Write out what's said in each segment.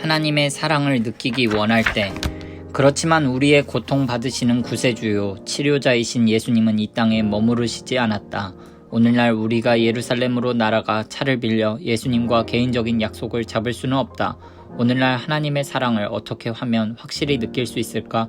하나님의 사랑을 느끼기 원할 때, 그렇지만 우리의 고통받으시는 구세주요 치료자이신 예수님은 이 땅에 머무르시지 않았다. 오늘날 우리가 예루살렘으로 날아가 차를 빌려 예수님과 개인적인 약속을 잡을 수는 없다. 오늘날 하나님의 사랑을 어떻게 하면 확실히 느낄 수 있을까?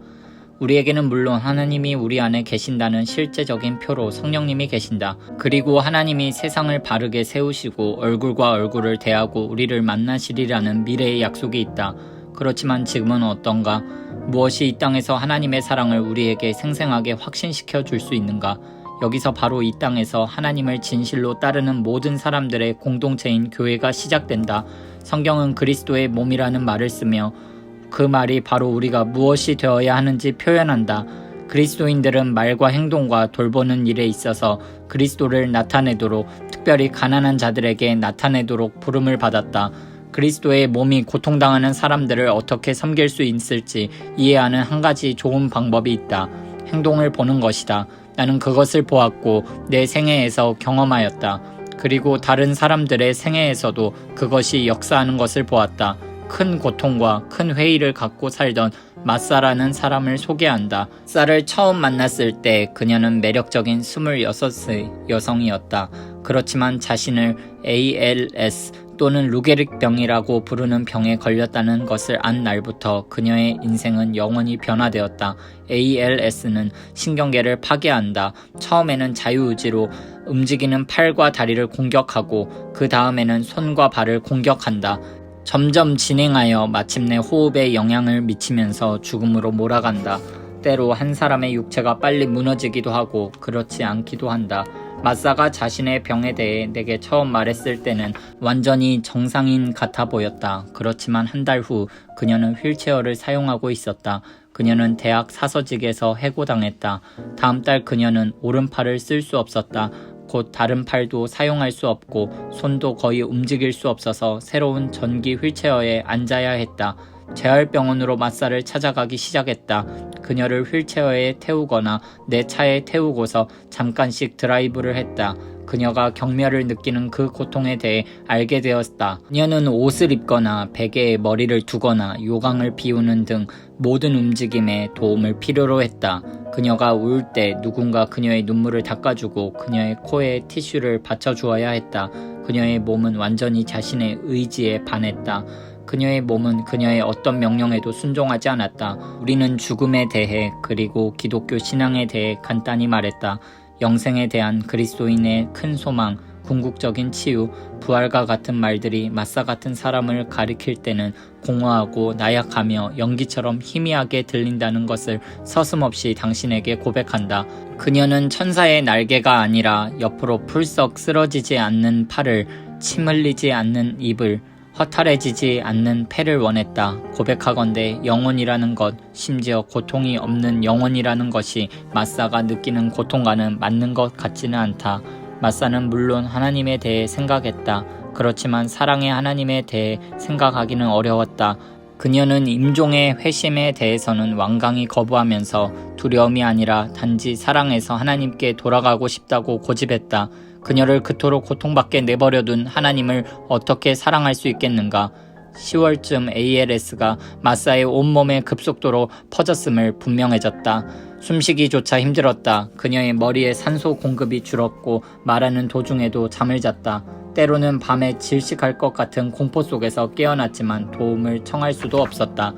우리에게는 물론 하나님이 우리 안에 계신다는 실제적인 표로 성령님이 계신다. 그리고 하나님이 세상을 바르게 세우시고 얼굴과 얼굴을 대하고 우리를 만나시리라는 미래의 약속이 있다. 그렇지만 지금은 어떤가? 무엇이 이 땅에서 하나님의 사랑을 우리에게 생생하게 확신시켜 줄 수 있는가? 여기서 바로 이 땅에서 하나님을 진실로 따르는 모든 사람들의 공동체인 교회가 시작된다. 성경은 그리스도의 몸이라는 말을 쓰며 그 말이 바로 우리가 무엇이 되어야 하는지 표현한다. 그리스도인들은 말과 행동과 돌보는 일에 있어서 그리스도를 나타내도록, 특별히 가난한 자들에게 나타내도록 부름을 받았다. 그리스도의 몸이 고통당하는 사람들을 어떻게 섬길 수 있을지 이해하는 한 가지 좋은 방법이 있다. 행동을 보는 것이다. 나는 그것을 보았고 내 생애에서 경험하였다. 그리고 다른 사람들의 생애에서도 그것이 역사하는 것을 보았다. 큰 고통과 큰 회의를 갖고 살던 마사라는 사람을 소개한다. 마사를 처음 만났을 때 그녀는 매력적인 26의 여성이었다. 그렇지만 자신을 ALS 또는 루게릭병이라고 부르는 병에 걸렸다는 것을 안 날부터 그녀의 인생은 영원히 변화되었다. ALS는 신경계를 파괴한다. 처음에는 자유의지로 움직이는 팔과 다리를 공격하고 그 다음에는 손과 발을 공격한다. 점점 진행하여 마침내 호흡에 영향을 미치면서 죽음으로 몰아간다. 때로 한 사람의 육체가 빨리 무너지기도 하고 그렇지 않기도 한다. 마사가 자신의 병에 대해 내게 처음 말했을 때는 완전히 정상인 같아 보였다. 그렇지만 한 달 후 그녀는 휠체어를 사용하고 있었다. 그녀는 대학 사서직에서 해고당했다. 다음 달 그녀는 오른팔을 쓸 수 없었다. 곧 다른 팔도 사용할 수 없고 손도 거의 움직일 수 없어서 새로운 전기 휠체어에 앉아야 했다. 재활병원으로 마사를 찾아가기 시작했다. 그녀를 휠체어에 태우거나 내 차에 태우고서 잠깐씩 드라이브를 했다. 그녀가 경멸을 느끼는 그 고통에 대해 알게 되었다. 그녀는 옷을 입거나 베개에 머리를 두거나 요강을 비우는 등 모든 움직임에 도움을 필요로 했다. 그녀가 울 때 누군가 그녀의 눈물을 닦아주고 그녀의 코에 티슈를 받쳐주어야 했다. 그녀의 몸은 완전히 자신의 의지에 반했다. 그녀의 몸은 그녀의 어떤 명령에도 순종하지 않았다. 우리는 죽음에 대해 그리고 기독교 신앙에 대해 간단히 말했다. 영생에 대한 그리스도인의 큰 소망, 궁극적인 치유, 부활과 같은 말들이 마사 같은 사람을 가리킬 때는 공허하고 나약하며 연기처럼 희미하게 들린다는 것을 서슴없이 당신에게 고백한다. 그녀는 천사의 날개가 아니라 옆으로 풀썩 쓰러지지 않는 팔을, 침 흘리지 않는 입을, 허탈해지지 않는 폐를 원했다. 고백하건대 영혼이라는 것, 심지어 고통이 없는 영혼이라는 것이 마사가 느끼는 고통과는 맞는 것 같지는 않다. 마사는 물론 하나님에 대해 생각했다. 그렇지만 사랑의 하나님에 대해 생각하기는 어려웠다. 그녀는 임종의 회심에 대해서는 완강히 거부하면서 두려움이 아니라 단지 사랑해서 하나님께 돌아가고 싶다고 고집했다. 그녀를 그토록 고통받게 내버려둔 하나님을 어떻게 사랑할 수 있겠는가? 10월쯤 ALS가 마사의 온몸에 급속도로 퍼졌음을 분명해졌다. 숨쉬기조차 힘들었다. 그녀의 머리에 산소 공급이 줄었고 말하는 도중에도 잠을 잤다. 때로는 밤에 질식할 것 같은 공포 속에서 깨어났지만 도움을 청할 수도 없었다.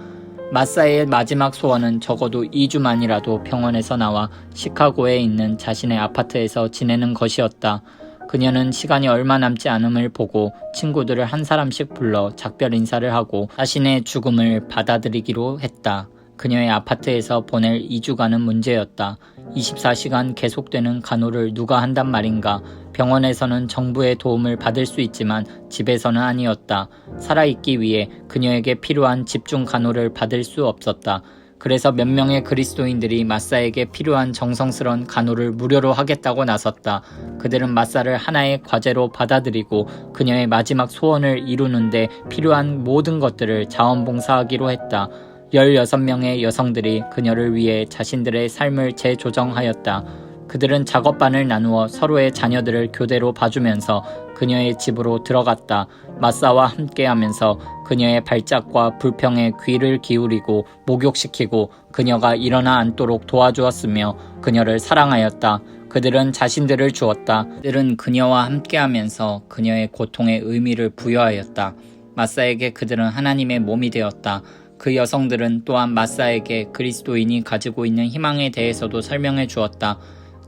마사의 마지막 소원은 적어도 2주만이라도 병원에서 나와 시카고에 있는 자신의 아파트에서 지내는 것이었다. 그녀는 시간이 얼마 남지 않음을 보고 친구들을 한 사람씩 불러 작별 인사를 하고 자신의 죽음을 받아들이기로 했다. 그녀의 아파트에서 보낼 2주간은 문제였다. 24시간 계속되는 간호를 누가 한단 말인가? 병원에서는 정부의 도움을 받을 수 있지만 집에서는 아니었다. 살아있기 위해 그녀에게 필요한 집중 간호를 받을 수 없었다. 그래서 몇 명의 그리스도인들이 마사에게 필요한 정성스러운 간호를 무료로 하겠다고 나섰다. 그들은 마사를 하나의 과제로 받아들이고 그녀의 마지막 소원을 이루는데 필요한 모든 것들을 자원봉사하기로 했다. 16명의 여성들이 그녀를 위해 자신들의 삶을 재조정하였다. 그들은 작업반을 나누어 서로의 자녀들을 교대로 봐주면서 그녀의 집으로 들어갔다. 마사와 함께하면서 그녀의 발작과 불평에 귀를 기울이고 목욕시키고 그녀가 일어나 앉도록 도와주었으며 그녀를 사랑하였다. 그들은 자신들을 주었다. 그들은 그녀와 함께하면서 그녀의 고통에 의미를 부여하였다. 마사에게 그들은 하나님의 몸이 되었다. 그 여성들은 또한 마사에게 그리스도인이 가지고 있는 희망에 대해서도 설명해 주었다.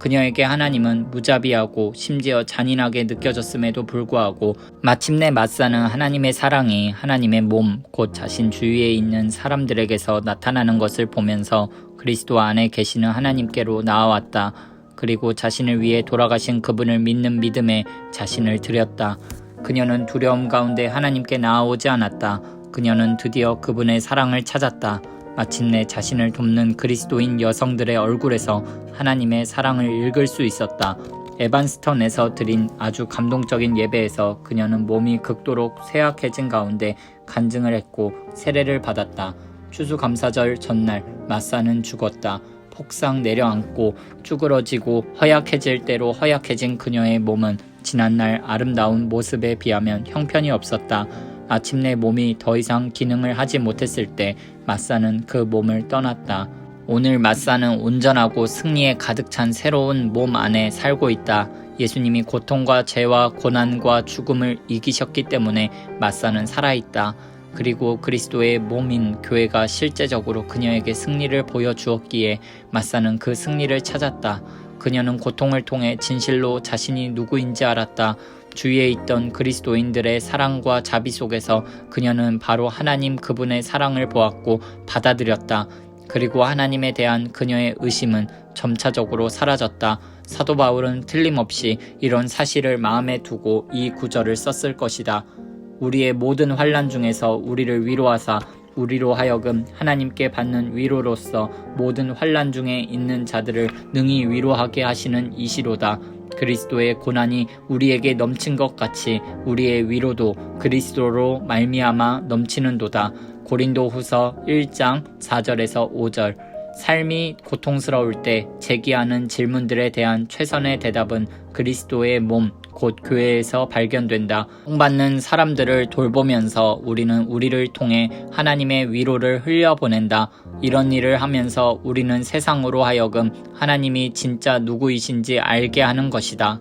그녀에게 하나님은 무자비하고 심지어 잔인하게 느껴졌음에도 불구하고 마침내 마사는 하나님의 사랑이 하나님의 몸, 곧 자신 주위에 있는 사람들에게서 나타나는 것을 보면서 그리스도 안에 계시는 하나님께로 나아왔다. 그리고 자신을 위해 돌아가신 그분을 믿는 믿음에 자신을 드렸다. 그녀는 두려움 가운데 하나님께 나아오지 않았다. 그녀는 드디어 그분의 사랑을 찾았다. 마침내 자신을 돕는 그리스도인 여성들의 얼굴에서 하나님의 사랑을 읽을 수 있었다. 에반스턴에서 드린 아주 감동적인 예배에서 그녀는 몸이 극도로 쇠약해진 가운데 간증을 했고 세례를 받았다. 추수감사절 전날 마사는 죽었다. 폭삭 내려앉고 쭈그러지고 허약해질 대로 허약해진 그녀의 몸은 지난날 아름다운 모습에 비하면 형편이 없었다. 마침내 몸이 더 이상 기능을 하지 못했을 때 마사는 그 몸을 떠났다. 오늘 마사는 온전하고 승리에 가득 찬 새로운 몸 안에 살고 있다. 예수님이 고통과 죄와 고난과 죽음을 이기셨기 때문에 마사는 살아있다. 그리고 그리스도의 몸인 교회가 실제적으로 그녀에게 승리를 보여주었기에 마사는 그 승리를 찾았다. 그녀는 고통을 통해 진실로 자신이 누구인지 알았다. 주위에 있던 그리스도인들의 사랑과 자비 속에서 그녀는 바로 하나님 그분의 사랑을 보았고 받아들였다. 그리고 하나님에 대한 그녀의 의심은 점차적으로 사라졌다. 사도 바울은 틀림없이 이런 사실을 마음에 두고 이 구절을 썼을 것이다. 우리의 모든 환난 중에서 우리를 위로하사 우리로 하여금 하나님께 받는 위로로서 모든 환난 중에 있는 자들을 능히 위로하게 하시는 이시로다. 그리스도의 고난이 우리에게 넘친 것 같이 우리의 위로도 그리스도로 말미암아 넘치는도다. 고린도후서 1장 4절에서 5절. 삶이 고통스러울 때 제기하는 질문들에 대한 최선의 대답은 그리스도의 몸, 곧 교회에서 발견된다. 고통받는 사람들을 돌보면서 우리는 우리를 통해 하나님의 위로를 흘려보낸다. 이런 일을 하면서 우리는 세상으로 하여금 하나님이 진짜 누구이신지 알게 하는 것이다.